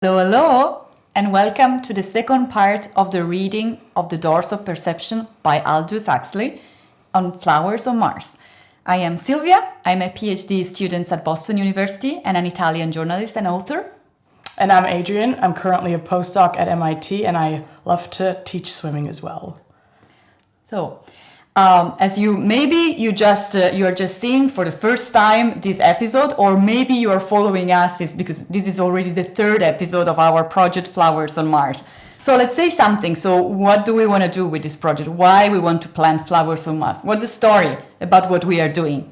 Hello, and welcome to the second part of the reading of The Doors of Perception by Aldous Huxley on Flowers on Mars. I am Silvia. I'm a PhD student at Boston University and an Italian journalist and author. And I'm Adrian. I'm currently a postdoc at MIT, and I love to teach swimming as well. So, as you're just seeing for the first time this episode, or maybe you are following us because this is already the third episode of our project Flowers on Mars. So let's say something. So what do we want to do with this project? Why we want to plant flowers on Mars? What's the story about what we are doing?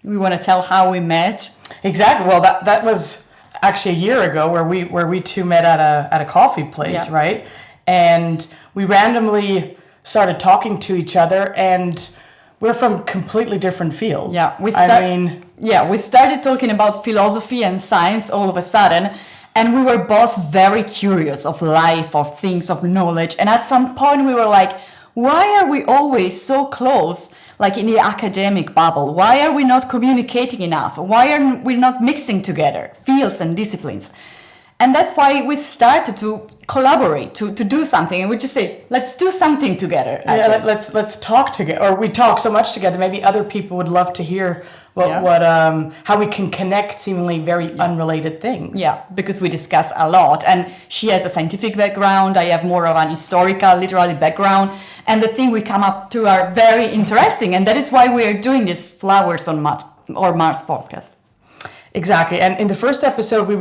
We want to tell how we met. Exactly. Well, that was actually a year ago where we two met at a coffee place, Yeah. right? And we randomly started talking to each other, and we're from completely different fields. Yeah, we started talking about philosophy and science all of a sudden, and we were both very curious of life, of things, of knowledge. And at some point we were like, why are we always so close, like in the academic bubble? Why are we not communicating enough? Why are we not mixing together fields and disciplines? And that's why we started to collaborate, to do something. And we just say, let's do something together. Yeah, let's talk together. Or we talk so much together, maybe other people would love to hear how we can connect seemingly very unrelated things. Yeah, because we discuss a lot. And she has a scientific background. I have more of an historical, literary background. And the thing we come up to are very interesting. And that is why we are doing this Flowers on Mars podcast. Exactly. And in the first episode, we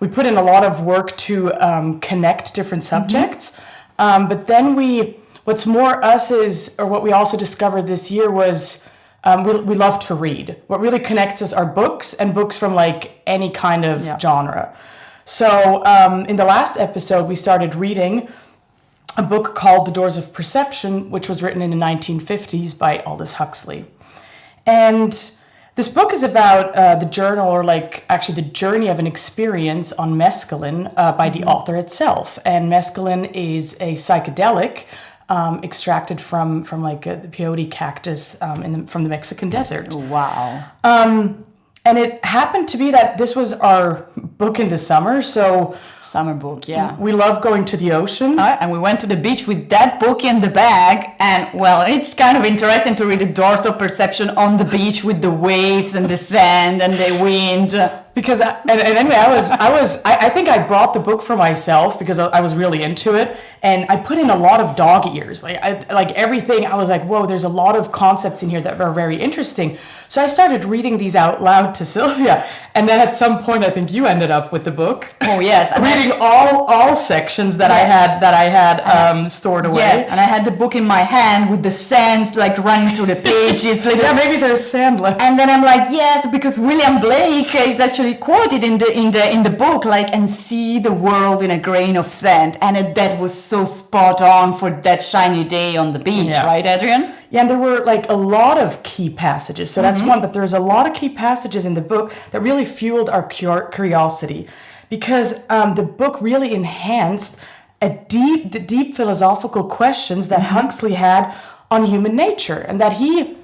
put in a lot of work to connect different subjects. Mm-hmm. But then what we also discovered this year was we love to read. What really connects us are books, and books from like any kind of genre. So in the last episode, we started reading a book called The Doors of Perception, which was written in the 1950s by Aldous Huxley. And this book is about the journey of an experience on mescaline by the author itself. And mescaline is a psychedelic extracted from the peyote cactus from the Mexican desert. Wow. And it happened to be that this was our book in the summer, so summer book, yeah. We love going to the ocean. And we went to the beach with that book in the bag. And well, it's kind of interesting to read The Doors of Perception on the beach with the waves and the sand and the wind. Because anyway, I think I brought the book for myself because I was really into it, and I put in a lot of dog ears, like everything. I was like, whoa, there's a lot of concepts in here that are very interesting. So I started reading these out loud to Sylvia, and then at some point, I think you ended up with the book. Oh yes, reading all sections that I had stored away. Yes, and I had the book in my hand with the sands like running through the pages. Yeah, maybe there's sand left. And then I'm like, yes, because William Blake is actually quoted in the book, like, and see the world in a grain of sand, and that was so spot on for that shiny day on the beach, right, Adrian? Yeah, and there were like a lot of key passages. So that's one, but there's a lot of key passages in the book that really fueled our curiosity, because the book really enhanced the deep philosophical questions that Huxley had on human nature and that he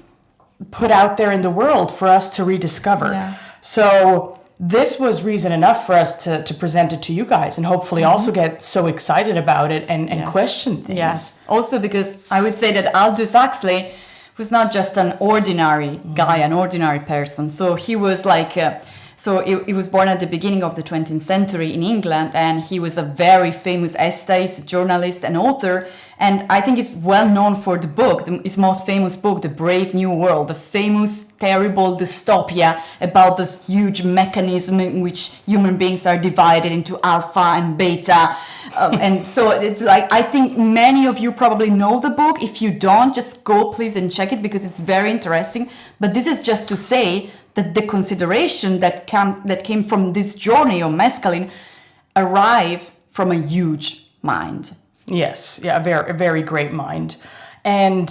put out there in the world for us to rediscover. Yeah. So this was reason enough for us to present it to you guys, and hopefully also get so excited about it and question things. Yes. Also because I would say that Aldous Huxley was not just an ordinary guy, an ordinary person. So he was like... he was born at the beginning of the 20th century in England, and he was a very famous essayist, journalist, and author. And I think it's well known for the book, his most famous book, The Brave New World, the famous, terrible dystopia about this huge mechanism in which human beings are divided into alpha and beta. And so it's like, I think many of you probably know the book. If you don't, just go please and check it because it's very interesting. But this is just to say that the consideration that came from this journey on mescaline arrives from a huge mind. Yes, yeah, a very great mind. And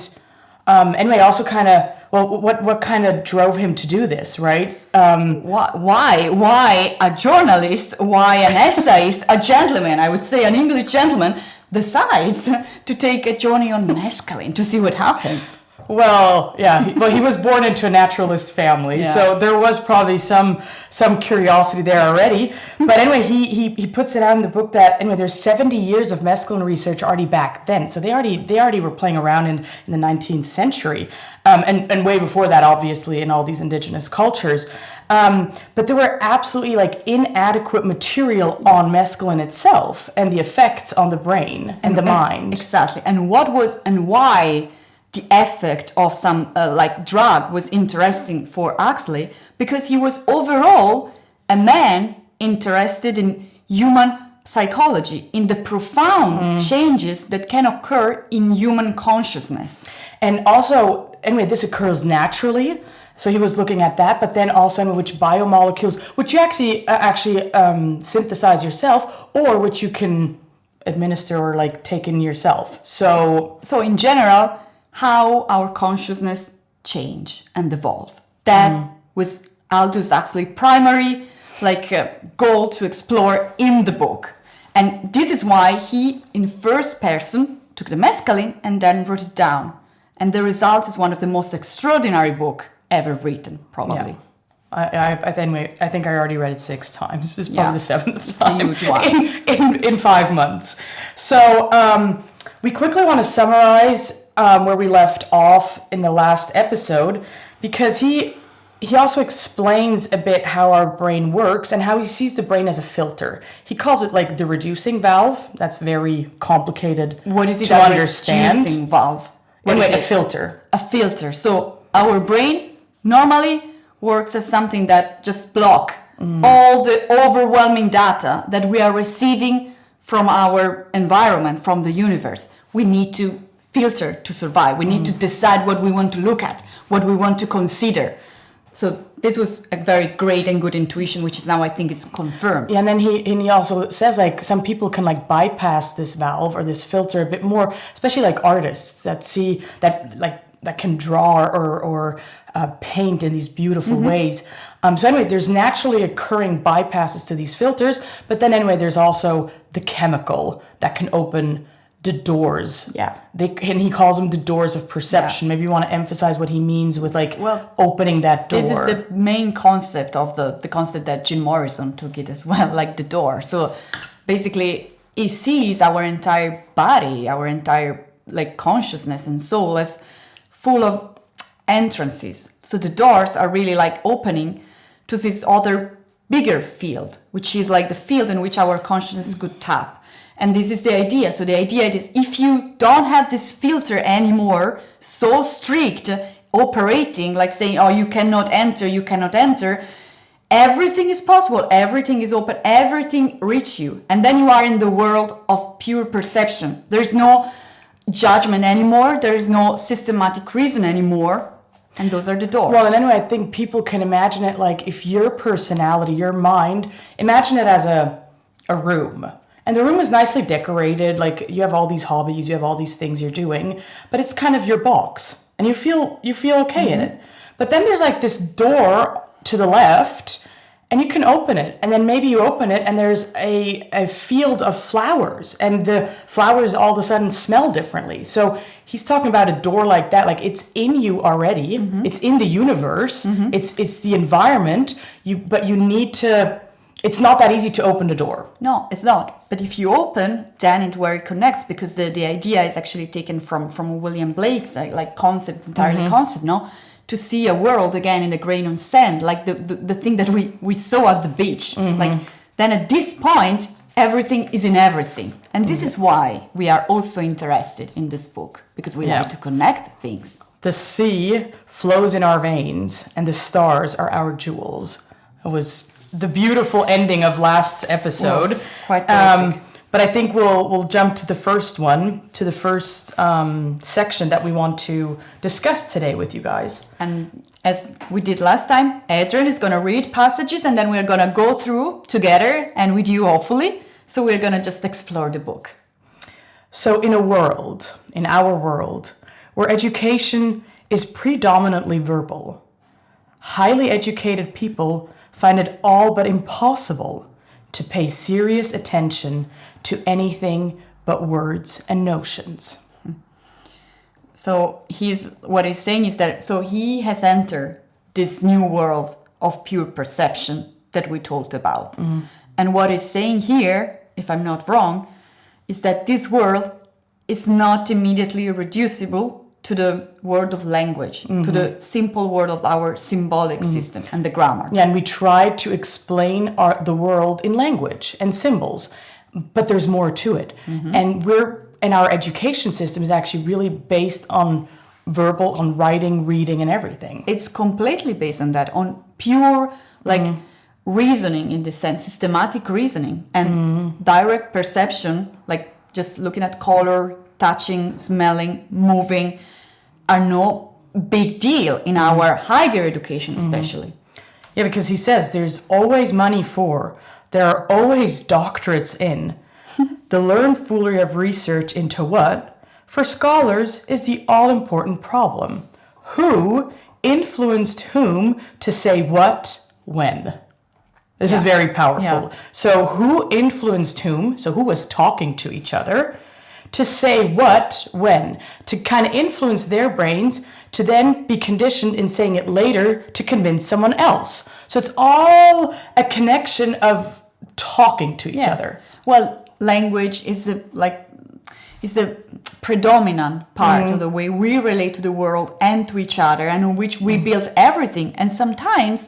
anyway, also kind of, what kind of drove him to do this, right? Why a journalist, why an essayist, a gentleman, I would say an English gentleman, decides to take a journey on mescaline to see what happens? Well, yeah. He was born into a naturalist family, so there was probably some curiosity there already. But anyway, he puts it out in the book that anyway, there's 70 years of mescaline research already back then. So they already were playing around in the 19th century, and way before that, obviously, in all these indigenous cultures. But there were absolutely like inadequate material on mescaline itself and the effects on the brain and the mind. Exactly. And why the effect of some like drug was interesting for Huxley, because he was overall a man interested in human psychology, in the profound changes that can occur in human consciousness. And also, anyway, this occurs naturally. So he was looking at that, but then also in which biomolecules, which you actually synthesize yourself, or which you can administer or like take in yourself. So in general, how our consciousness change and evolve. That was Aldous Huxley's primary goal to explore in the book. And this is why he, in first person, took the mescaline and then wrote it down. And the result is one of the most extraordinary books ever written, probably. Yeah. I think I already read it 6 times. It's probably the 7th time. It's a huge one. in 5 months. So we quickly want to summarize where we left off in the last episode, because he also explains a bit how our brain works and how he sees the brain as a filter. He calls it like the reducing valve. That's very complicated. What is it to understand? Reducing valve? Anyway, a filter. A filter. So our brain normally works as something that just block all the overwhelming data that we are receiving from our environment, from the universe. We need to filter to survive. We need to decide what we want to look at, what we want to consider. So this was a very great and good intuition, which is now I think is confirmed. Yeah, and then he also says like some people can like bypass this valve or this filter a bit more, especially like artists that see that can draw or paint in these beautiful ways. So anyway, there's naturally occurring bypasses to these filters, but then anyway, there's also the chemical that can open the doors. Yeah. And he calls them the doors of perception. Maybe you want to emphasize what he means with opening that door. This is the main concept of the concept that Jim Morrison took it as well, like the door. So basically he sees our entire body, our entire consciousness and soul as full of entrances. So the doors are really like opening to this other bigger field, which is like the field in which our consciousness could tap. And this is the idea. So the idea is if you don't have this filter anymore, so strict, operating, like saying, oh, you cannot enter, everything is possible, everything is open, everything reaches you. And then you are in the world of pure perception. There's no judgment anymore, there is no systematic reason anymore. And those are the doors. Well, and anyway, I think people can imagine it like if your personality, your mind, imagine it as a room. And the room is nicely decorated, like you have all these hobbies, you have all these things you're doing, but it's kind of your box and you feel okay in it. But then there's like this door to the left and you can open it, and then maybe you open it and there's a field of flowers, and the flowers all of a sudden smell differently. So he's talking about a door like that, like it's in you already, it's in the universe, it's the environment, but you need to. It's not that easy to open the door. No, it's not. But if you open, then it where it connects, because the idea is actually taken from William Blake's concept, concept, no? To see a world again in a grain of sand, like the thing that we saw at the beach. Like then at this point, everything is in everything. And this is why we are also interested in this book, because we like to connect things. The sea flows in our veins and the stars are our jewels. It was the beautiful ending of last episode. Well, quite poetic. But I think we'll jump to the first one, to the first section that we want to discuss today with you guys. And as we did last time, Adrian is going to read passages and then we're going to go through together and with you, hopefully. So we're going to just explore the book. So in our world, where education is predominantly verbal, highly educated people find it all but impossible to pay serious attention to anything but words and notions. So what he's saying is that so he has entered this new world of pure perception that we talked about. And what he's saying here, if I'm not wrong, is that this world is not immediately reducible to the word of language, to the simple word of our symbolic system and the grammar. Yeah, and we try to explain the world in language and symbols, but there's more to it. And our education system is actually really based on verbal, on writing, reading, and everything. It's completely based on that, on pure, reasoning in this sense, systematic reasoning and direct perception, like just looking at color, touching, smelling, moving, are no big deal in our higher education, especially. Yeah, because he says there's always money for, there are always doctorates in. The learned foolery of research into what, for scholars, is the all-important problem. Who influenced whom to say what, when? This is very powerful. Yeah. So who influenced whom? So who was talking to each other? To say what, when? To kind of influence their brains, to then be conditioned in saying it later to convince someone else. So it's all a connection of talking to each other. Well, language is the predominant part of the way we relate to the world and to each other, and on which we build everything. And sometimes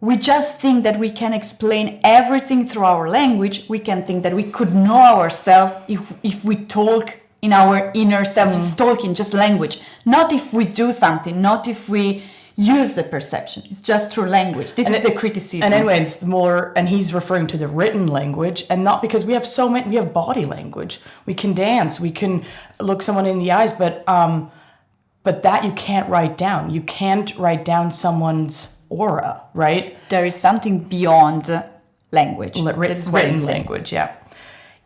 we just think that we can explain everything through our language. We can think that we could know ourselves if we talk in our inner self, just talking, just language. Not if we do something, not if we use the perception. It's just through language. This is the criticism. And anyway, it's more, and he's referring to the written language, and not because we have we have body language. We can dance, we can look someone in the eyes, but that you can't write down. You can't write down someone's aura, right? There is something beyond language. Written language, yeah.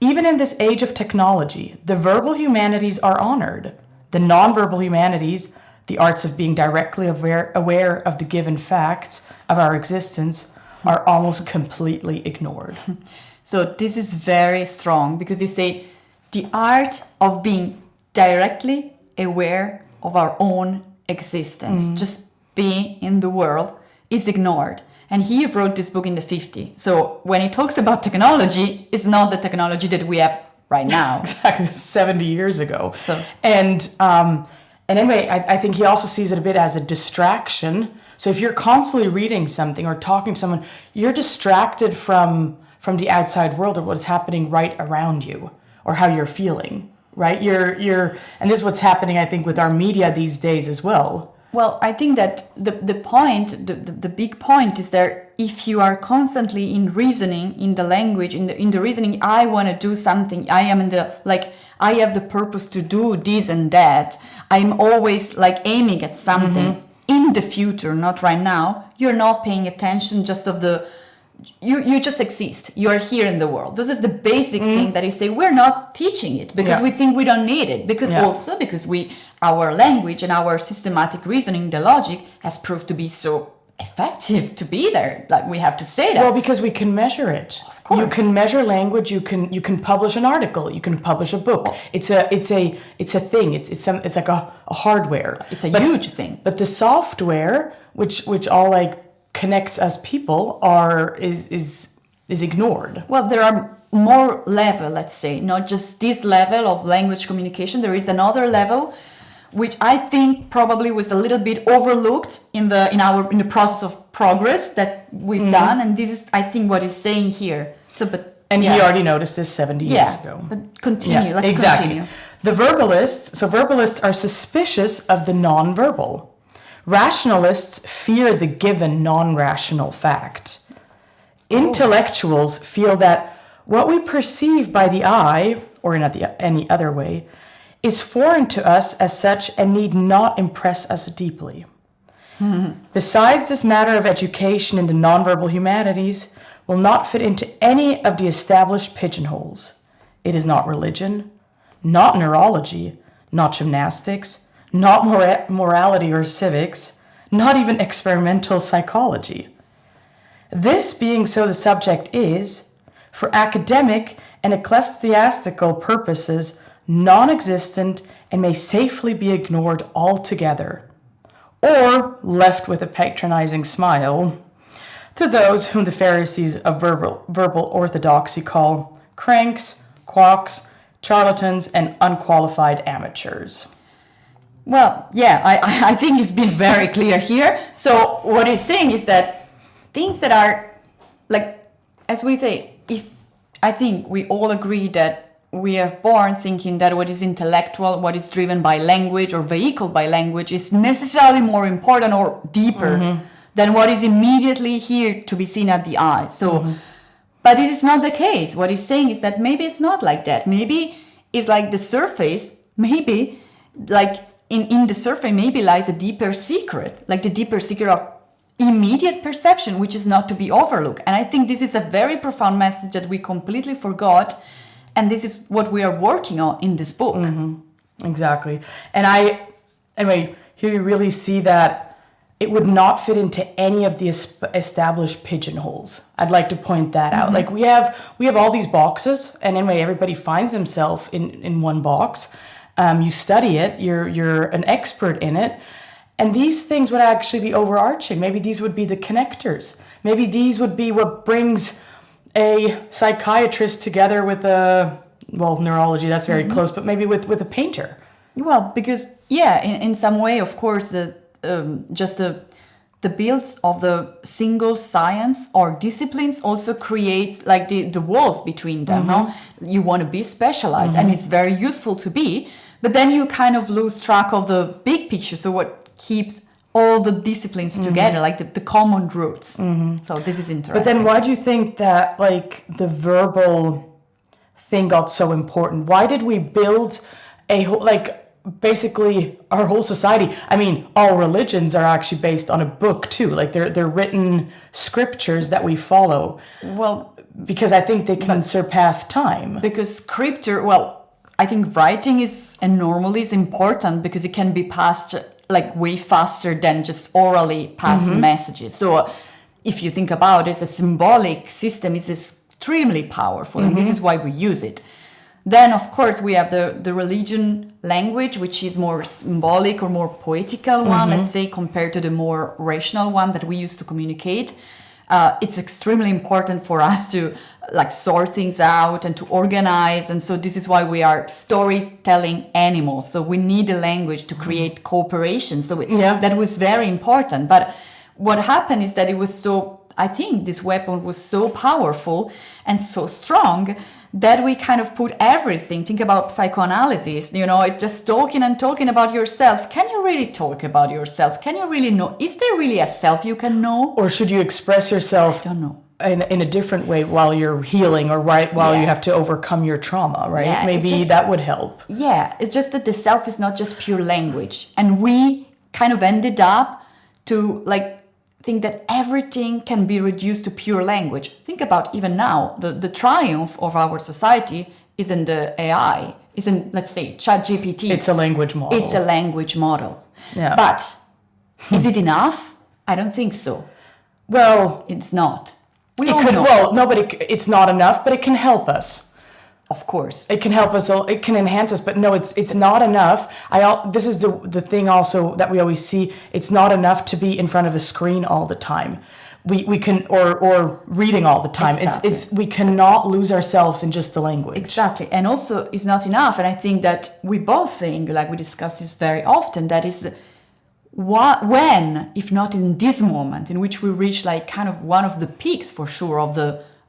Even in this age of technology, the verbal humanities are honored. The non-verbal humanities, the arts of being directly aware of the given facts of our existence, are almost completely ignored. So this is very strong, because they say the art of being directly aware of our own existence, just being in the world, is ignored. And he wrote this book in the 50s. So when he talks about technology, it's not the technology that we have right now. Exactly, 70 years ago. So. And anyway, I think he also sees it a bit as a distraction. So if you're constantly reading something or talking to someone, you're distracted from the outside world or what is happening right around you or how you're feeling, right? And this is what's happening, I think, with our media these days as well. Well, I think that the big point is that if you are constantly in reasoning, in the language, in the reasoning, I want to do something, I am I have the purpose to do this and that, I'm always aiming at something in the future, not right now, you're not paying attention you just exist. You are here in the world. This is the basic thing that you say. We're not teaching it because we think we don't need it. Because our language and our systematic reasoning, the logic, has proved to be so effective to be there. We have to say that. Well, because we can measure it. Of course. You can measure language. You can publish an article. You can publish a book. It's a thing. It's like a hardware. It's a huge thing. But the software, which all connects us people, is ignored. Well, there are more level, let's say, not just this level of language communication. There is another level, which I think probably was a little bit overlooked in the process of progress that we've done, and this is, I think, what he's saying here. So, he already noticed this 70 years ago. But continue. Let's continue. The verbalists are suspicious of the non-verbal. Rationalists fear the given non-rational fact. Intellectuals feel that what we perceive by the eye, or in any other way, is foreign to us as such and need not impress us deeply. Besides, this matter of education in the nonverbal humanities will not fit into any of the established pigeonholes. It is not religion, not neurology, not gymnastics, not morality or civics, not even experimental psychology. This being so, the subject is, for academic and ecclesiastical purposes, non-existent and may safely be ignored altogether, or left with a patronizing smile to those whom the Pharisees of verbal orthodoxy call cranks, quacks, charlatans, and unqualified amateurs. Well, yeah, I think it's been very clear here. So what he's saying is that things that are, like, as we say, I think we all agree that we are born thinking that what is intellectual, what is driven by language or vehicled by language is necessarily more important or deeper than what is immediately here to be seen at the eye. So, but it is not the case. What he's saying is that maybe it's not like that. Maybe it's like the surface, maybe like in the surface maybe lies a deeper secret, like the deeper secret of immediate perception, which is not to be overlooked. And I think this is a very profound message that we completely forgot. And this is what we are working on in this book. Exactly. And anyway, here you really see that it would not fit into any of the established pigeonholes. I'd like to point that out. Like we have all these boxes, and anyway, everybody finds himself in one box. You study it, you're an expert in it, and these things would actually be overarching. Maybe these would be the connectors. Maybe these would be what brings a psychiatrist together with neurology, that's very close, but maybe with a painter. Well, because, yeah, in some way, of course, the build of the single science or disciplines also creates like the walls between them. No? You want to be specialized, and it's very useful to be, but then you kind of lose track of the big picture. So what keeps all the disciplines together, like the common roots. So this is interesting. But then why do you think that like the verbal thing got so important? Why did we build a whole, like, basically our whole society? I mean, all religions are actually based on a book too. Like they're written scriptures that we follow. Well, because I think they can surpass time. Because scripture, well, I think writing is important because it can be passed like way faster than just orally passed messages. So if you think about it, a symbolic system is extremely powerful, and this is why we use it. Then, of course, we have the religion language, which is more symbolic or more poetical one, let's say, compared to the more rational one that we use to communicate. It's extremely important for us to like sort things out and to organize. And so this is why we are storytelling animals. So we need a language to create cooperation. So that was very important. But what happened is that it was so, I think this weapon was so powerful and so strong that we kind of put everything. Think about psychoanalysis, it's just talking and talking about yourself. Can you really talk about yourself? Can you really know? Is there really a self you can know? Or should you express yourself I don't know. In a different way while you're healing, or while you have to overcome your trauma, right? Yeah, maybe that would help. Yeah, it's just that the self is not just pure language. And we kind of ended up to like think that everything can be reduced to pure language. Think about even now, the triumph of our society isn't the AI, isn't, let's say, ChatGPT. It's a language model. It's a language model. Yeah. But is it enough? I don't think so. Well, it's not. It's not enough, but it can help us. Of course. It can help us, it can enhance us, but no, it's not enough. This is the thing also that we always see. It's not enough to be in front of a screen all the time. We can, or reading all the time. Exactly. We cannot lose ourselves in just the language. Exactly. And also it's not enough. And I think that we both think, like we discuss this very often, that is when, if not in this moment in which we reach like kind of one of the peaks for sure of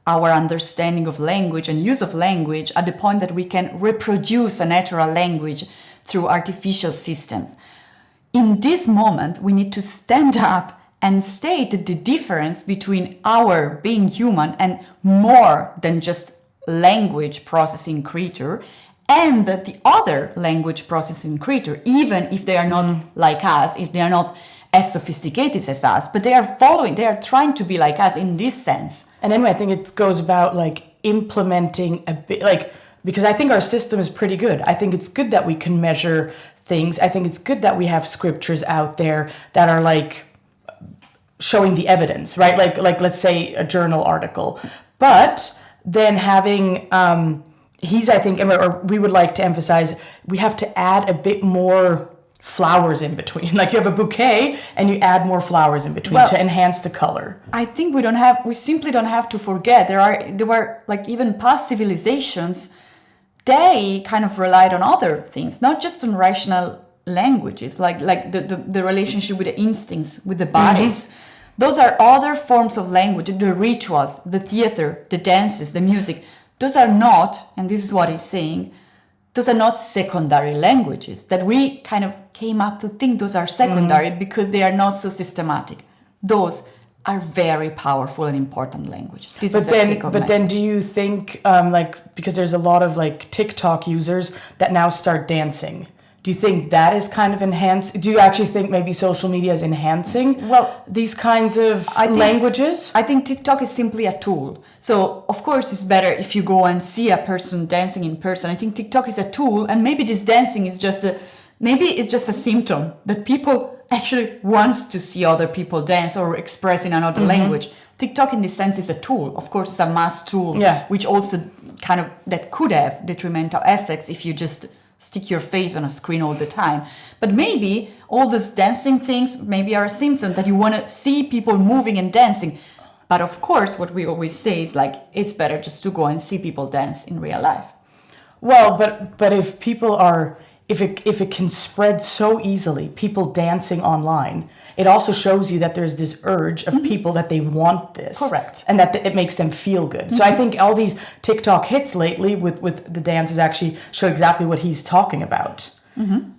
our understanding of language and use of language, at the point that we can reproduce a natural language through artificial systems. In this moment, we need to stand up and state the difference between our being human and more than just language processing creature and the other language processing creature, even if they are not like us, if they are not as sophisticated as us, but they are trying to be like us in this sense. And anyway, I think it goes about like implementing a bit, like, because I think our system is pretty good. I think it's good that we can measure things. I think it's good that we have scriptures out there that are like showing the evidence, right? Like let's say a journal article. But then having I think, or we would like to emphasize, we have to add a bit more flowers in between. Like you have a bouquet and you add more flowers in between to enhance the color. I think we simply don't have to forget there were like even past civilizations, they kind of relied on other things, not just on rational languages, like the relationship with the instincts, with the bodies. Those are other forms of language, the rituals, the theater, the dances, the music. Those are not, and this is what he's saying, those are not secondary languages that we kind of came up to think those are secondary because they are not so systematic. Those are very powerful and important language. But then do you think, because there's a lot of like TikTok users that now start dancing, do you think that is kind of enhanced? Do you actually think maybe social media is enhancing these kinds of languages? I think TikTok is simply a tool. So of course it's better if you go and see a person dancing in person. I think TikTok is a tool, and maybe this dancing is just a symptom that people actually wants to see other people dance or express in another language. TikTok in this sense is a tool. Of course it's a mass tool, which also kind of that could have detrimental effects if you just stick your face on a screen all the time. But maybe all those dancing things maybe are a symptom that you want to see people moving and dancing. But of course, what we always say is like, it's better just to go and see people dance in real life. Well, but if people are, if it can spread so easily, people dancing online, it also shows you that there's this urge of people that they want this. Correct. And that it makes them feel good. So I think all these TikTok hits lately with the dances actually show exactly what he's talking about.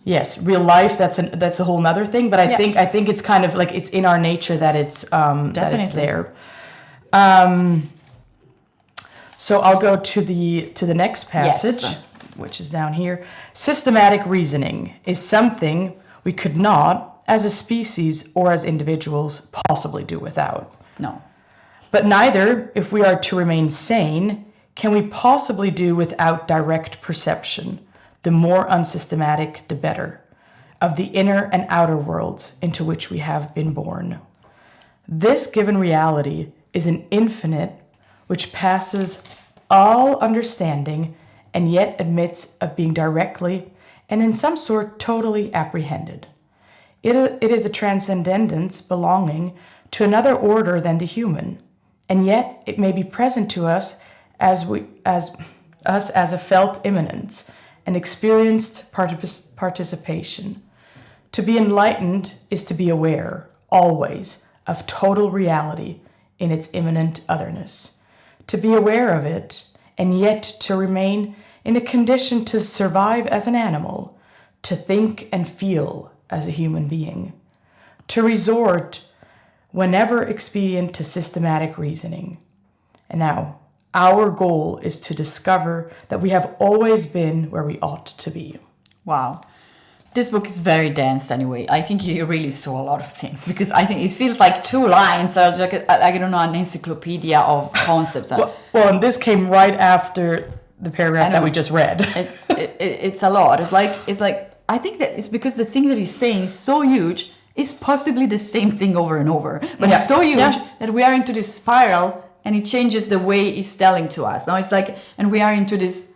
Yes, real life, that's a whole nother thing. But I think it's kind of like it's in our nature that it's there. So I'll go to the next passage, which is down here. Systematic reasoning is something we could not, as a species or as individuals, possibly do without. No. But neither, if we are to remain sane, can we possibly do without direct perception, the more unsystematic, the better, of the inner and outer worlds into which we have been born. This given reality is an infinite which passes all understanding and yet admits of being directly and in some sort totally apprehended. It is a transcendence belonging to another order than the human, and yet it may be present to us as a felt immanence, an experienced participation. To be enlightened is to be aware, always, of total reality in its immanent otherness. To be aware of it, and yet to remain in a condition to survive as an animal, to think and feel as a human being, to resort whenever expedient to systematic reasoning. And now, our goal is to discover that we have always been where we ought to be. Wow. This book is very dense anyway. I think you really saw a lot of things because I think it feels like 2 lines or like I don't know, an encyclopedia of concepts. Well, and this came right after the paragraph that we just read. It's a lot. It's like I think that it's because the thing that he's saying is so huge, it's possibly the same thing over and over. But it's so huge that we are into this spiral and it changes the way he's telling to us. Now it's like, and we are into this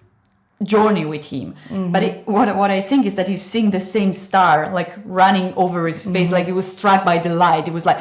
journey with him. But what I think is that he's seeing the same star like running over his face, like he was struck by the light. It was like,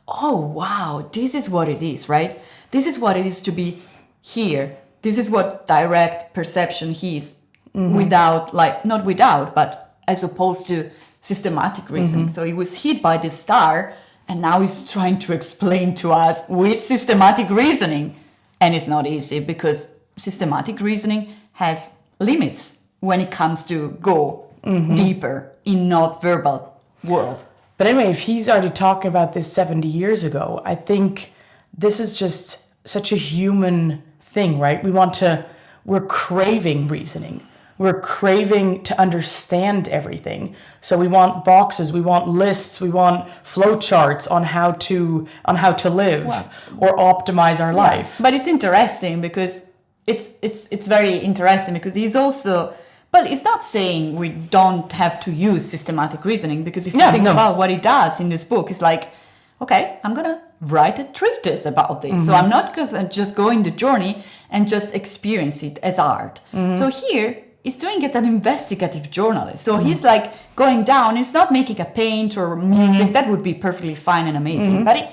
oh, wow, this is what it is, right? This is what it is to be here. This is what direct perception is without, like, not without, but as opposed to systematic reasoning. So he was hit by this star, and now he's trying to explain to us with systematic reasoning. And it's not easy because systematic reasoning has limits when it comes to go deeper in not verbal world. But anyway, if he's already talking about this 70 years ago, I think this is just such a human thing, right? We're craving reasoning. We're craving to understand everything. So we want boxes, we want lists, we want flowcharts on how to live or optimize our life. But it's interesting because it's very interesting because he's also, well, it's not saying we don't have to use systematic reasoning, because if you think about what he does in this book, it's like, okay, I'm gonna write a treatise about this. So I'm not gonna just go in the journey and just experience it as art. So here he's doing it as an investigative journalist. So he's like going down, he's not making a paint or music, that would be perfectly fine and amazing. But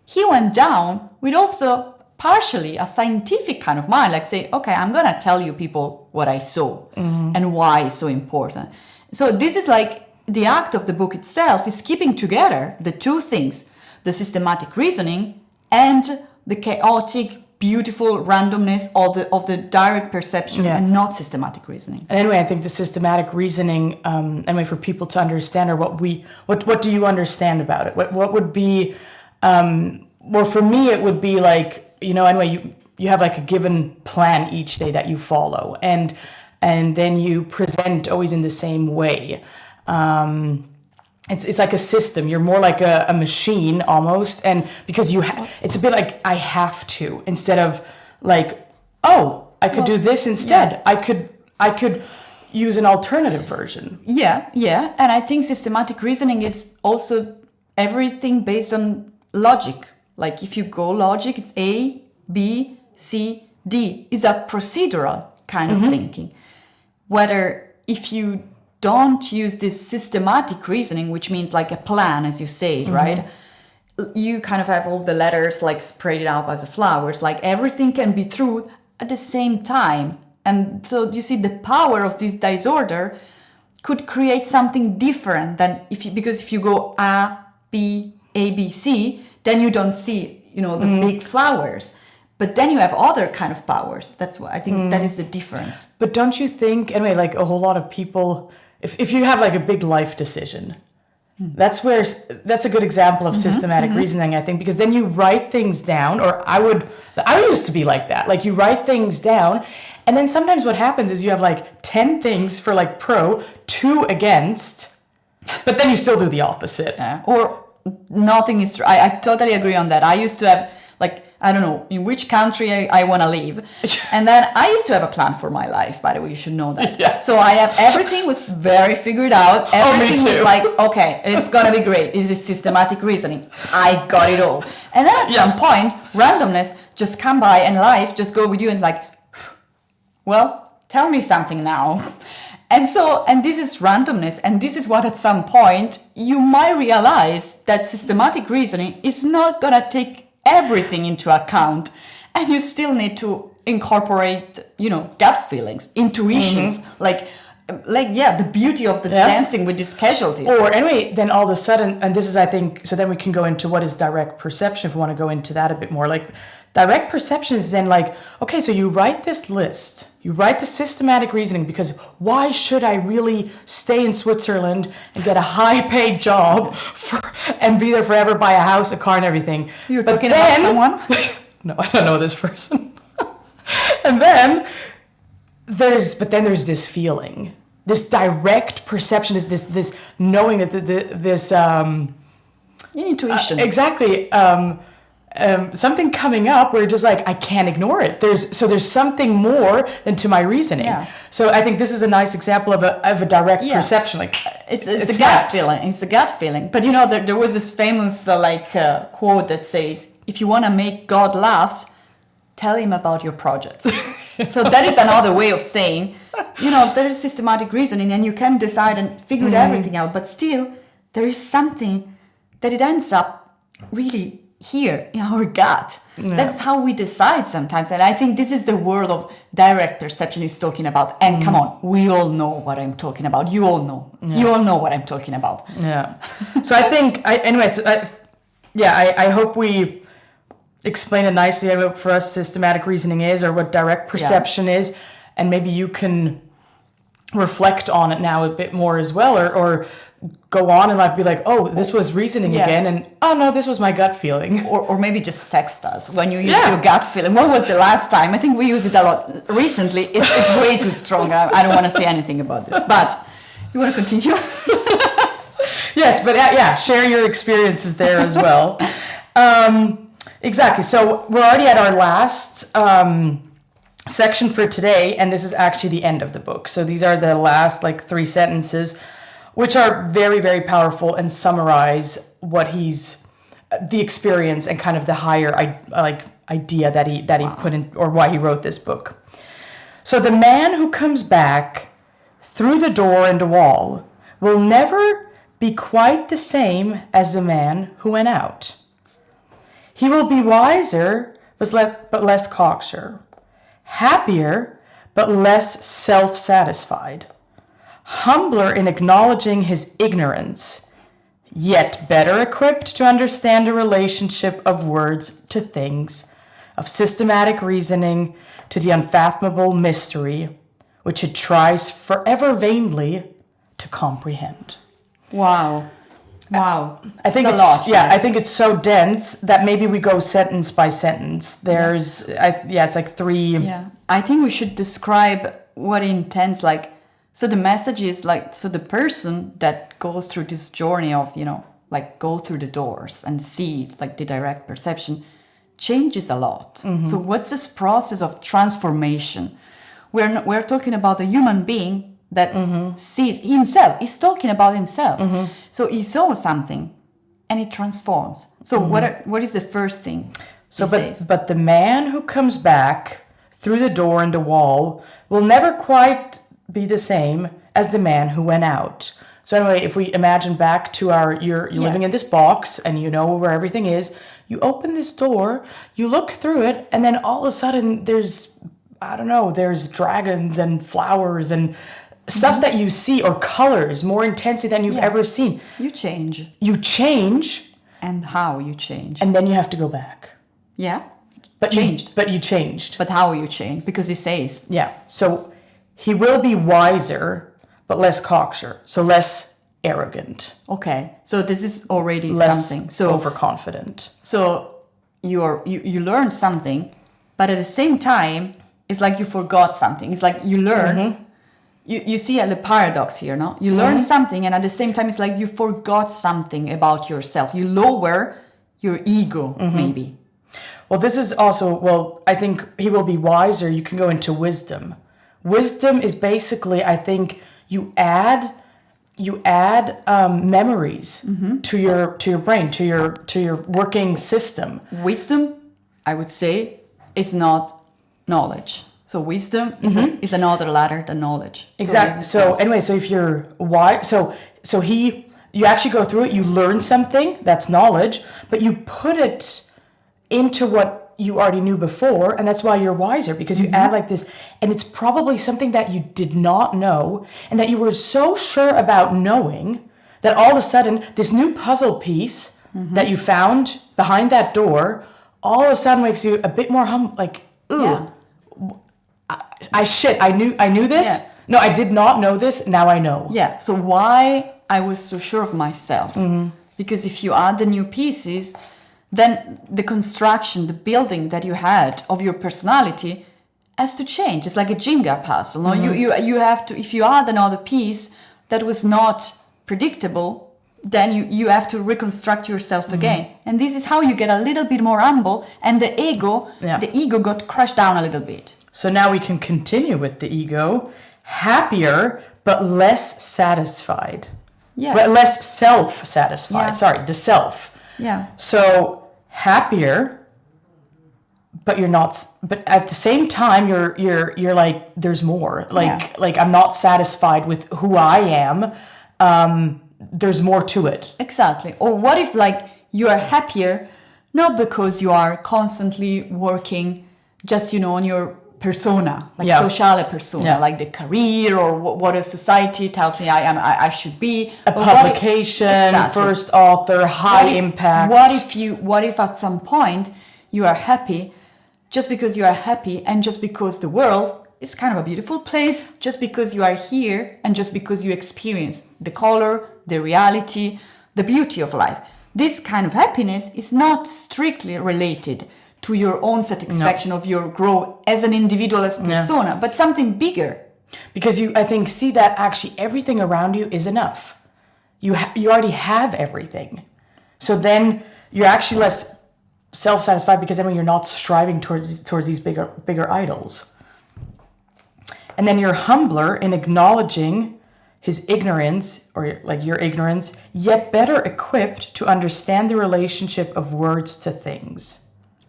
he went down with also partially a scientific kind of mind, like say, okay, I'm gonna tell you people what I saw and why it's so important. So this is like the act of the book itself is keeping together the two things, the systematic reasoning and the chaotic, beautiful randomness of the direct perception and not systematic reasoning. And anyway, I think the systematic reasoning, anyway, for people to understand, or what do you understand about it? What would be, well, for me, it would be like, anyway, you have like a given plan each day that you follow, and then you present always in the same way. It's like a system. You're more like a machine almost, and because it's a bit like I have to, instead of like, oh, I could do this instead. I could use an alternative version. Yeah, and I think systematic reasoning is also everything based on logic. Like if you go logic, it's A, B, C, D. Is a procedural kind of thinking. Whether if you don't use this systematic reasoning, which means like a plan, as you say, right? You kind of have all the letters like spread out as flowers, like everything can be true at the same time. And so you see the power of this disorder could create something different than because if you go A, B, C, then you don't see, the big flowers. But then you have other kind of powers. That's what I think that is the difference. But don't you think, anyway, like a whole lot of people, if you have like a big life decision, that's a good example of systematic reasoning, I think, because then you write things down, or I used to be like that. Like you write things down, and then sometimes what happens is you have like 10 things for like pro, 2 against, but then you still do the opposite. Or nothing is, I totally agree on that. I used to have like, I don't know in which country I want to live. And then I used to have a plan for my life, by the way, you should know that. Yeah. So everything was very figured out. Everything was like, okay, it's going to be great. This is systematic reasoning. I got it all. And then at some point, randomness just come by and life just go with you and like, well, tell me something now. And this is randomness. And this is what at some point you might realize that systematic reasoning is not going to take everything into account, and you still need to incorporate gut feelings, intuitions, like the beauty of the dancing with this casualty. Or anyway, then all of a sudden, and this is, I think, so then we can go into what is direct perception, if we want to go into that a bit more. Like direct perception is then like, okay, so you write this list, you write the systematic reasoning, because why should I really stay in Switzerland and get a high-paid job and be there forever, buy a house, a car, and everything? You're talking about someone? No, I don't know this person. And then there's this feeling, this direct perception, is this knowing that this intuition. Exactly. Something coming up where you're just like, I can't ignore it. There's something more than to my reasoning. Yeah. So I think this is a nice example of a direct perception. Like it's a gut feeling. It's a gut feeling. But there was this famous quote that says, if you want to make God laugh, tell him about your projects. So that is another way of saying, there is systematic reasoning and you can decide and figure everything out, but still there is something that it ends up really here in our gut. Yeah. That's how we decide sometimes. And I think this is the world of direct perception he's talking about. And come on, we all know what I'm talking about. You all know. Yeah. You all know what I'm talking about. Yeah. So I think, I hope we explain it nicely what for us systematic reasoning is, or what direct perception is. And maybe you can reflect on it now a bit more as well, or go on and be like, oh, this was reasoning again, and oh no, this was my gut feeling. Or maybe just text us when you use your gut feeling. What was the last time? I think we use it a lot recently. It's way too strong. I don't want to say anything about this, but you want to continue? Yes, but share your experiences there as well. Exactly. So we're already at our last section for today, and this is actually the end of the book. So these are the last 3 sentences, which are very, very powerful and summarize what he's the experience and kind of the higher idea that he put in, or why he wrote this book. So the man who comes back through the door and the wall will never be quite the same as the man who went out. He will be wiser, but less cocksure, happier, but less self-satisfied, humbler in acknowledging his ignorance, yet better equipped to understand the relationship of words to things, of systematic reasoning to the unfathomable mystery, which it tries forever vainly to comprehend. Wow. I think it's a lot. Yeah, I think it's so dense that maybe we go sentence by sentence. It's like 3. Yeah. I think we should describe what it intends, like, so the message is like, so the person that goes through this journey of, like go through the doors and see like the direct perception changes a lot. Mm-hmm. So what's this process of transformation? We're talking about a human being that sees himself. He's talking about himself. Mm-hmm. So he saw something and it transforms. So what is the first thing? So but the man who comes back through the door and the wall will never quite be the same as the man who went out. So anyway, if we imagine back to you're living in this box and you know where everything is, you open this door, you look through it, and then all of a sudden there's dragons and flowers and stuff that you see, or colors more intensely than you've ever seen. You change. And how you change. And then you have to go back. Yeah. But you changed. But how you change? Because he says. Yeah. So he will be wiser, but less cocksure. So less arrogant. Okay. So this is already less something. So overconfident. So you learn something, but at the same time, it's like you forgot something. It's like you learn. Mm-hmm. You see the paradox here, no? You learn something, and at the same time, it's like you forgot something about yourself. You lower your ego, maybe. Well, this is also, I think he will be wiser. You can go into wisdom. Wisdom is basically, I think, you add memories to your brain, to your working system. Wisdom, I would say, is not knowledge. So wisdom is another ladder than knowledge. Exactly. So if you're wise, you actually go through it, you learn something, that's knowledge, but you put it into what you already knew before, and that's why you're wiser, because you add like this, and it's probably something that you did not know, and that you were so sure about knowing, that all of a sudden, this new puzzle piece that you found behind that door, all of a sudden makes you a bit more humble, like, ooh. Yeah. I knew this. Yeah. No, I did not know this. Now I know. Yeah. So why I was so sure of myself? Because if you add the new pieces, then the construction, the building that you had of your personality has to change. It's like a Jenga puzzle. No, you have to. If you add another piece that was not predictable, then you have to reconstruct yourself again. And this is how you get a little bit more humble, and the ego got crushed down a little bit. So now we can continue with the ego, happier but less satisfied. Yeah. But less self-satisfied. Yeah. Sorry, the self. Yeah. So happier, but you're not. But at the same time, you're like, there's more. Like I'm not satisfied with who I am. There's more to it. Exactly. Or what if like you are happier, not because you are constantly working just on your persona, like sociale persona, like the career or what a society tells me I should be. A publication, first author, high impact. What if at some point you are happy, just because you are happy, and just because the world is kind of a beautiful place, just because you are here, and just because you experience the color, the reality, the beauty of life. This kind of happiness is not strictly related to your own satisfaction of your growth as an individual, as persona, but something bigger. Because I think, see that actually everything around you is enough. You already have everything. So then you're actually less self-satisfied, because then when you're not striving toward these bigger idols. And then you're humbler in acknowledging his ignorance, or like your ignorance, yet better equipped to understand the relationship of words to things.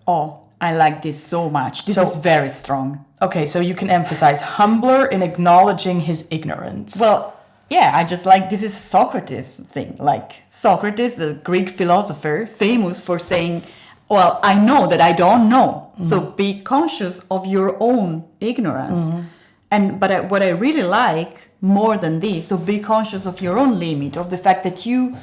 Oh, I like this so much. This is very strong. Okay, so you can emphasize humbler in acknowledging his ignorance. Well, yeah, I just like this is a Socrates thing. Like Socrates, the Greek philosopher, famous for saying, well, I know that I don't know. So be conscious of your own ignorance. But what I really like more than this, so be conscious of your own limit, of the fact that you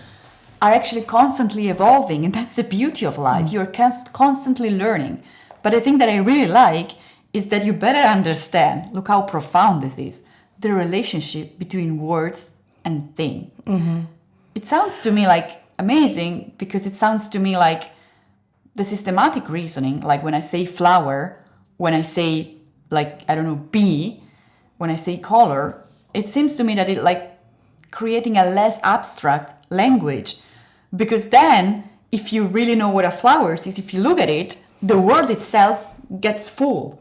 are actually constantly evolving, and that's the beauty of life. You're constantly learning. But I think that I really like is that you better understand, look how profound this is, the relationship between words and thing. It sounds to me like amazing, because it sounds to me like the systematic reasoning, like when I say flower, when I say like, I don't know, bee, when I say color, it seems to me that it like creating a less abstract language. Because then, if you really know what a flower is, if you look at it, the word itself gets full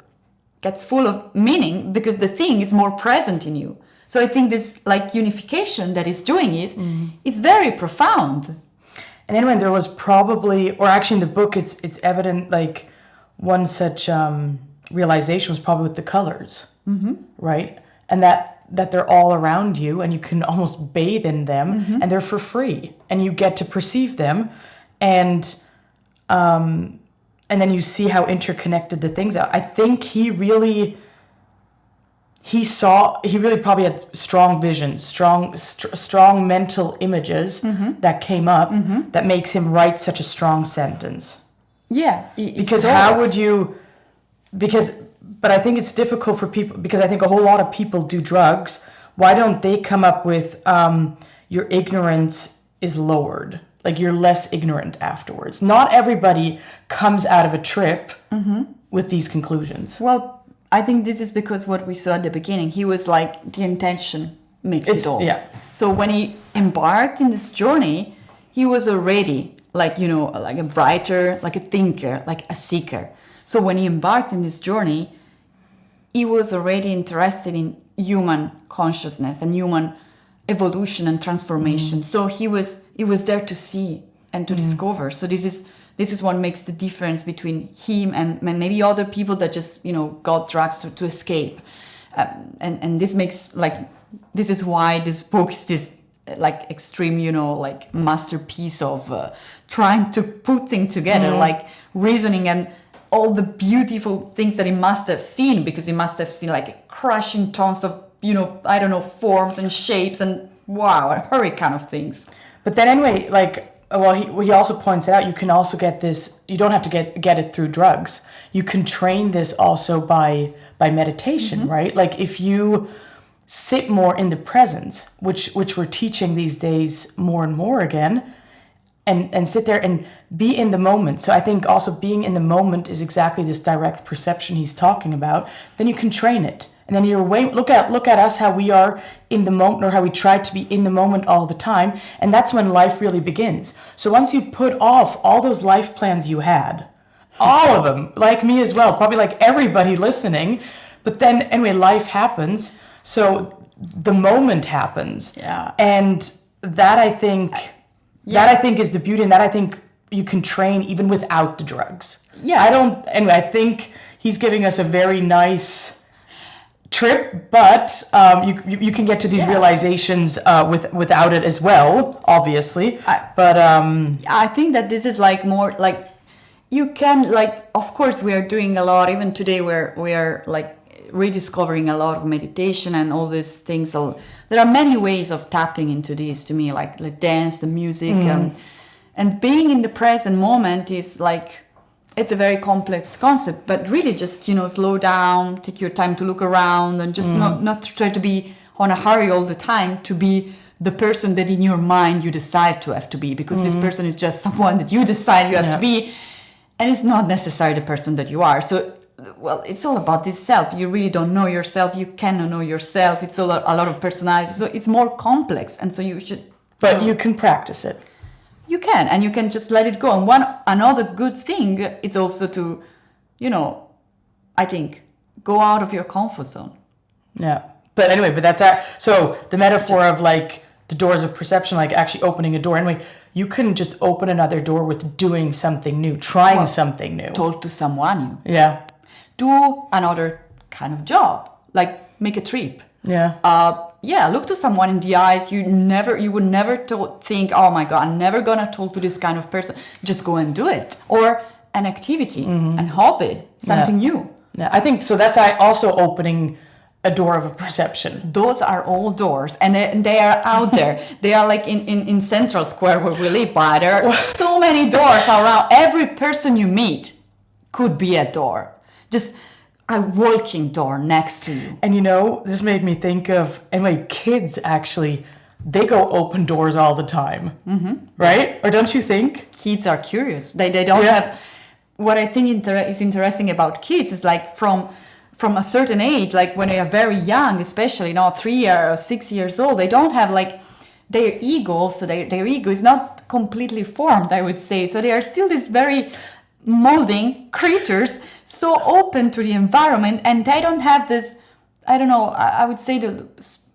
of meaning, because the thing is more present in you. So I think this like unification that it's doing is very profound. And anyway, there was probably, or actually in the book, it's evident like one such realization was probably with the colors, right? And that they're all around you, and you can almost bathe in them, and they're for free, and you get to perceive them, and then you see how interconnected the things are. I think he really probably had strong visions, strong mental images that came up that makes him write such a strong sentence. Yeah, because how would you? But I think it's difficult for people, because I think a whole lot of people do drugs. Why don't they come up with your ignorance is lowered? Like you're less ignorant afterwards. Not everybody comes out of a trip with these conclusions. Well, I think this is because what we saw at the beginning, he was like, the intention makes it all. Yeah. So when he embarked in this journey, he was already like, you know, like a writer, like a thinker, like a seeker. So when he embarked in this journey, he was already interested in human consciousness and human evolution and transformation. So he was there to see and to discover. So this is what makes the difference between him and maybe other people that just, you know, got drugs to escape. And this makes like, this is why this book is this like extreme, you know, like masterpiece of trying to put things together, like reasoning and all the beautiful things that he must have seen, because he must have seen like crushing tons of, you know, I don't know, forms and shapes and wow, a hurricane of things. But then anyway, like, well, he also points out you can also get this, you don't have to get it through drugs. You can train this also by meditation, right? Like if you sit more in the presence, which we're teaching these days more and more again, and sit there and be in the moment. So I think also being in the moment is exactly this direct perception he's talking about. Then you can train it. And then you're look at us, how we are in the moment, or how we try to be in the moment all the time. And that's when life really begins. So once you put off all those life plans you had, all of them, like me as well, probably like everybody listening, but then anyway, life happens. So the moment happens. Yeah. And that I think is the beauty, and that I think you can train even without the drugs. Yeah. I think he's giving us a very nice trip, but you can get to these realizations without it as well, obviously. I think that this is like more like you can like, of course we are doing a lot even today where we are like rediscovering a lot of meditation and all these things. So there are many ways of tapping into this, to me, like dance, the music, and being in the present moment is like, it's a very complex concept, but really just, you know, slow down, take your time to look around, and just not try to be on a hurry all the time to be the person that in your mind you decide to have to be, because this person is just someone that you decide you have to be, and it's not necessarily the person that you are. So, well, it's all about this self. You really don't know yourself. You cannot know yourself. It's a lot of personality. So it's more complex, and so you should. But you can practice it. You can, and you can just let it go. And another good thing is also to, you know, I think, go out of your comfort zone. Yeah. But anyway, so the metaphor of like the doors of perception, like actually opening a door. Anyway, you couldn't just open another door with doing something new, trying something new. Talk to someone new. Yeah. Do another kind of job, like make a trip. Yeah. Look to someone in the eyes. You would never think, oh my God, I'm never gonna talk to this kind of person. Just go and do it. Or an activity, an hobby, something new. Yeah, I think so. That's also opening a door of a perception. Those are all doors, and they are out there. They are like in Central Square where we live by. There are so many doors around. Every person you meet could be a door. Just a walking door next to you. And this made me think of, anyway, kids actually, they go open doors all the time, right? Or don't you think? Kids are curious. They don't have, what I think is interesting about kids is like from a certain age, like when they are very young, especially 3 or 6 years old, they don't have like their ego. So their ego is not completely formed, I would say. So they are still this very molding creatures, so open to the environment, and they don't have this, I don't know, I would say the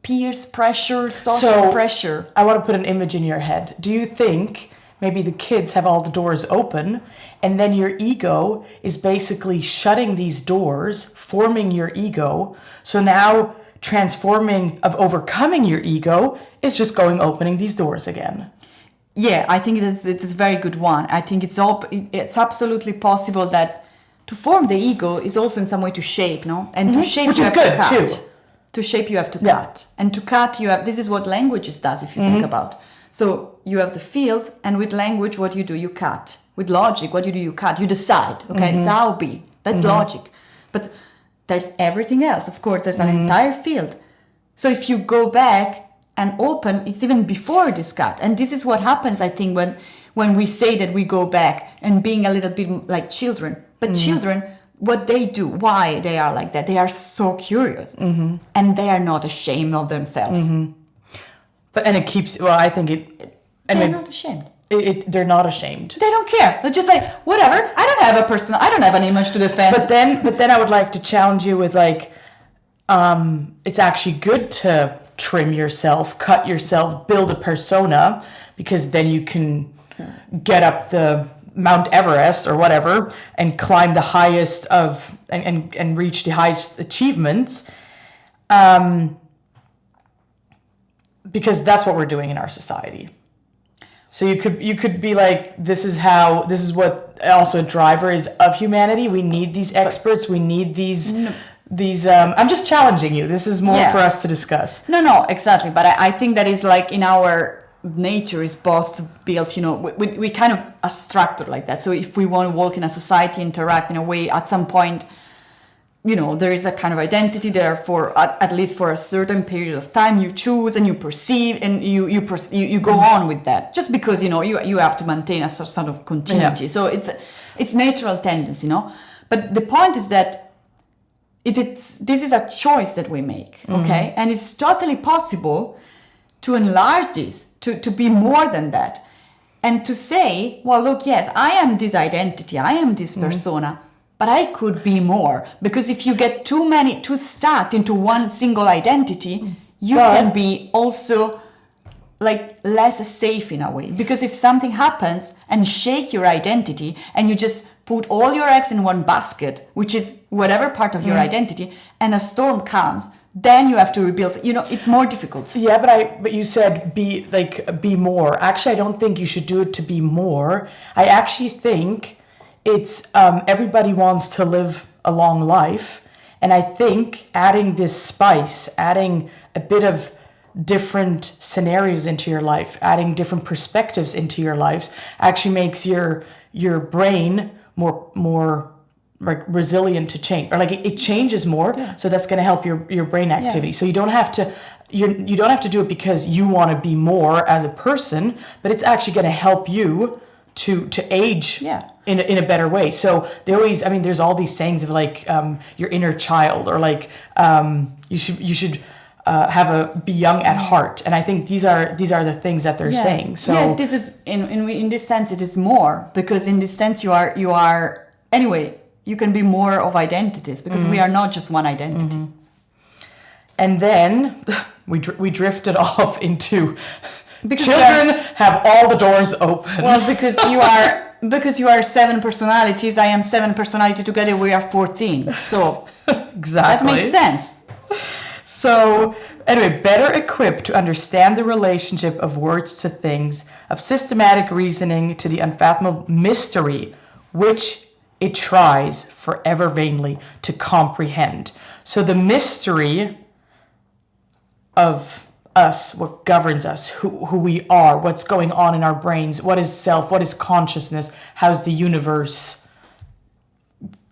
peers pressure, social pressure. I want to put an image in your head. Do you think maybe the kids have all the doors open, and then your ego is basically shutting these doors, forming your ego, so now overcoming your ego is just opening these doors again? Yeah, I think it's a very good one. I think it's absolutely possible that to form the ego is also in some way to shape, no? And to shape, which you is have good to cut. too. To shape, you have to cut, and to cut, this is what languages does. If you think about, so you have the field, and with language, what you do, you cut. With logic, what you do, you cut. You decide. Okay, it's A or B. That's logic. But there's everything else. Of course, there's an entire field. So if you go back and open, it's even before this cut. And this is what happens, I think, when we say that we go back and being a little bit like children. But children, what they do, why they are like that, they are so curious. And they are not ashamed of themselves. And it keeps, well, I think it... They're not ashamed. They're not ashamed. They don't care. They're just like, whatever, I don't have an image to defend. But then I would like to challenge you with like, it's actually good to trim yourself, cut yourself, build a persona, because then you can get up the Mount Everest or whatever and climb the highest of and reach the highest achievements, because that's what we're doing in our society. So you could be like, this is what also a driver is of humanity. We need these experts. We need these. I'm just challenging you. This is more for us to discuss. No, exactly. But I think that is like in our nature is both built, we kind of are structured like that. So if we want to walk in a society, interact in a way, at some point, there is a kind of identity there for at least for a certain period of time. You choose and you perceive and you go on with that just because you have to maintain a sort of continuity. So it's natural tendency, But the point is that this is a choice that we make, okay? And it's totally possible to enlarge this, to be more than that. And to say, well, look, yes, I am this identity, I am this persona, but I could be more. Because if you get too stuck into one single identity, you can be also like less safe in a way. Because if something happens and shake your identity and you just put all your eggs in one basket, which is whatever part of your identity, and a storm comes, then you have to rebuild. It's more difficult. Yeah, but you said be more. Actually, I don't think you should do it to be more. I actually think it's everybody wants to live a long life, and I think adding this spice, adding a bit of different scenarios into your life, adding different perspectives into your lives, actually makes your brain more like resilient to change, or like it changes more. So that's going to help your brain activity. So you don't have to do it because you want to be more as a person, but it's actually going to help you to age in a better way. So there's all these sayings of like your inner child, or like you should be young at heart, and I think these are the things that they're saying. So this is in this sense it is more, because in this sense you are anyway, you can be more of identities, because we are not just one identity. And then we drifted off into Because children have all the doors open. Well, because you are 7 personalities, I am 7 personality, together we are 14. So exactly. That makes sense. So anyway, better equipped to understand the relationship of words to things, of systematic reasoning to the unfathomable mystery, which it tries forever vainly to comprehend. So the mystery of us, what governs us, who we are, what's going on in our brains, what is self, what is consciousness, how's the universe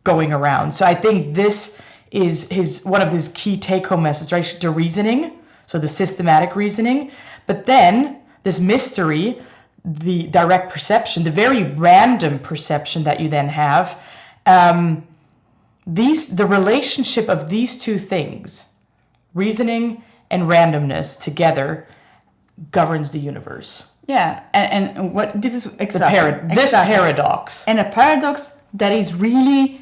going around. So I think this is one of his key take-home messages, right? The reasoning, so the systematic reasoning, but then this mystery, the direct perception, the very random perception that you then have, the relationship of these two things, reasoning and randomness together, governs the universe. Yeah, and what this is exactly this paradox, and a paradox that is really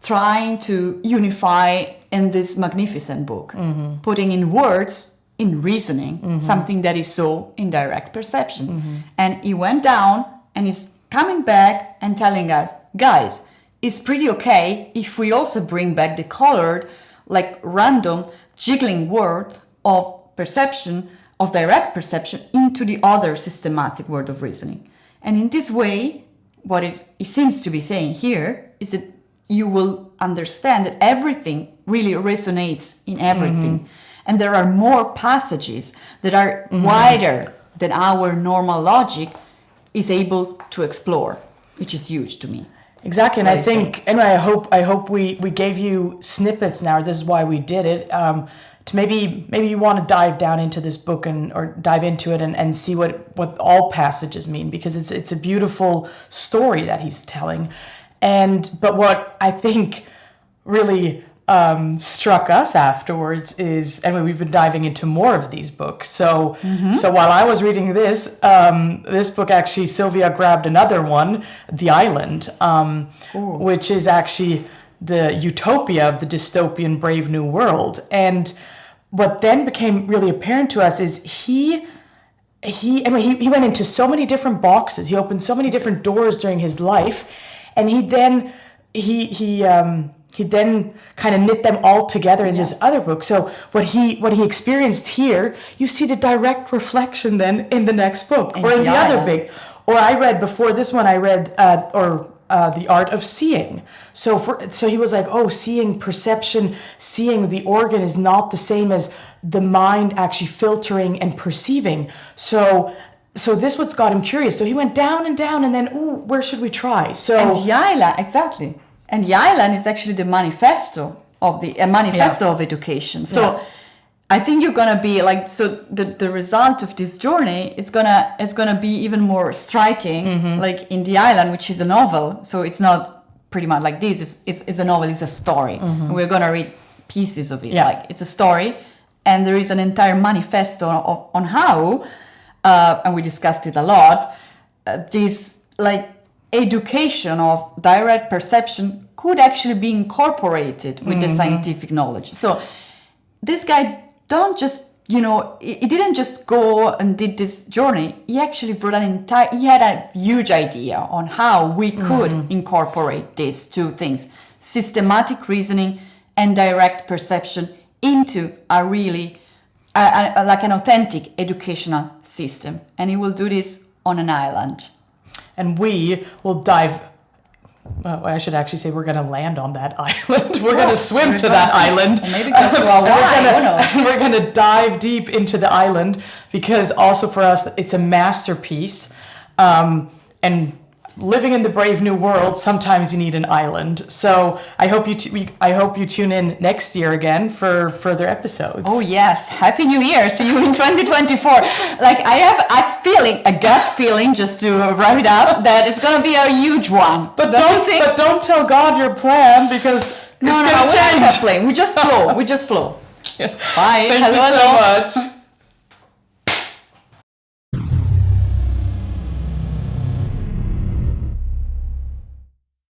trying to unify in this magnificent book, putting in words, in reasoning, something that is so in direct perception. And he went down and he's coming back and telling us, guys, it's pretty okay if we also bring back the colored, like random jiggling word of perception, of direct perception, into the other systematic word of reasoning. And in this way, what he seems to be saying here is that you will understand that everything really resonates in everything. And there are more passages that are wider than our normal logic is able to explore, which is huge to me. Exactly, and I think, anyway, I hope we gave you snippets now. This is why we did it. To maybe you want to dive down into this book or dive into it and see what all passages mean, because it's a beautiful story that he's telling. But what I think really struck us afterwards is, anyway, we've been diving into more of these books. So while I was reading this book, actually, Sylvia grabbed another one, The Island, which is actually the utopia of the dystopian Brave New World. And what then became really apparent to us is he went into so many different boxes. He opened so many different doors during his life, and he then kind of knit them all together in this other book. So what he experienced here, you see the direct reflection then in the next book, or in the other book. Or I read before this one, The Art of Seeing. So he was like, seeing, perception, seeing the organ is not the same as the mind actually filtering and perceiving. So this what's got him curious. So he went down and down, and then, where should we try? And the island, exactly. And the island is actually the manifesto of of education. So I think you're gonna be like, so the result of this journey is gonna be even more striking, like in the island, which is a novel. So it's not pretty much like this. It's a novel. It's a story. And we're gonna read pieces of it. Yeah. Like it's a story, and there is an entire manifesto on how, and we discussed it a lot. This like education of direct perception could actually be incorporated with the scientific knowledge. So this guy he didn't just go and did this journey. He actually wrote he had a huge idea on how we could incorporate these two things, systematic reasoning and direct perception, into a really like an authentic educational system. And he will do this on an island. And we will dive. Well, I should actually say we're going to land on that island. We're going to swim to that island. And maybe go to Hawaii. We're going to dive deep into the island, because also for us, it's a masterpiece. And living in the brave new world, sometimes you need an island. So I hope you tune in next year again for further episodes. Oh yes, Happy New Year! See you in 2024. Like I have a gut feeling, just to wrap it up, that it's gonna be a huge one. But don't tell God your plan, because we're not plan. We just flow. Bye. Thank you so much.